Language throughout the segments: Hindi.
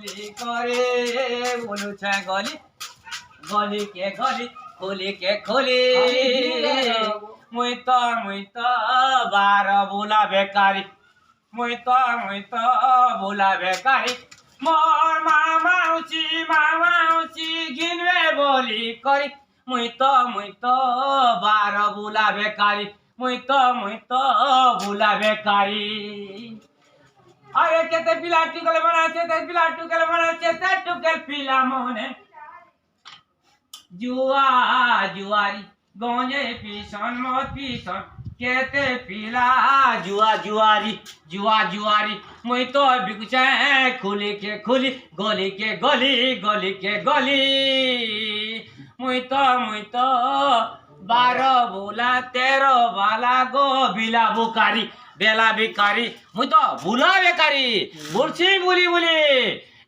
বুলি করে বলুছে গলি গলি কে গলি খোলি কে খোলি মুই তো বার বোলা বেকারি মুই তো বোলা বেকারি মোর মামাউচি গিনবে বলি করি মুই তো বার বোলা বেকারি মুই তো বোলা বেকারি আরে কেতে পিলা টুকেল বানাচ্ছে তে টুকেল পিলা মনে जुआरी गंजे पिसन मत पिसन केते पिला जुआरी मुई तो बिकुचे खुली के खुली गली के गली मुई तो 12 बोला 13 वाला गो बिला बुकारी बेला बिकारी मुई तो बुला बेकारी बुली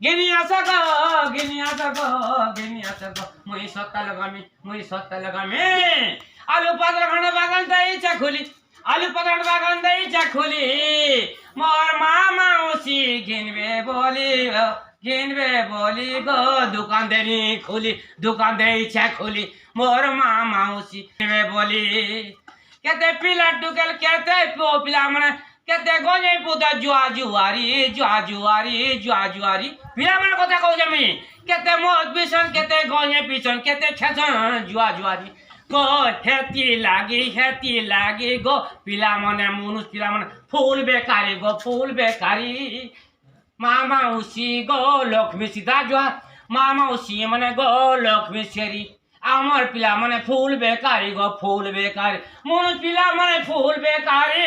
गिनी आसा गो मुई सत्ता लगामी आलू पत्र बागान दईचा खुली मोर मामाउसी गिनबे बोली गो दुकान दईचा खुली मोर मामाउसी गिनबे बोली केते पिला टुकेल केते पिला माने केते गंजे पुता जुआरी पिला माने কথা কও আমি केते मत पिसन केते गंजे पिसन केते खेसन जुआरी गो हेती लागी गो पिला माने मुनुस पिला माने फूल बेकारी मामाउसी गो लक्ष्मी सीता जुआ मामाउसी माने गो लक्ष्मी शेरी আমার পিলা মানে ফুল বেকারি মনুষ পিলা মানে ফুল বেকারি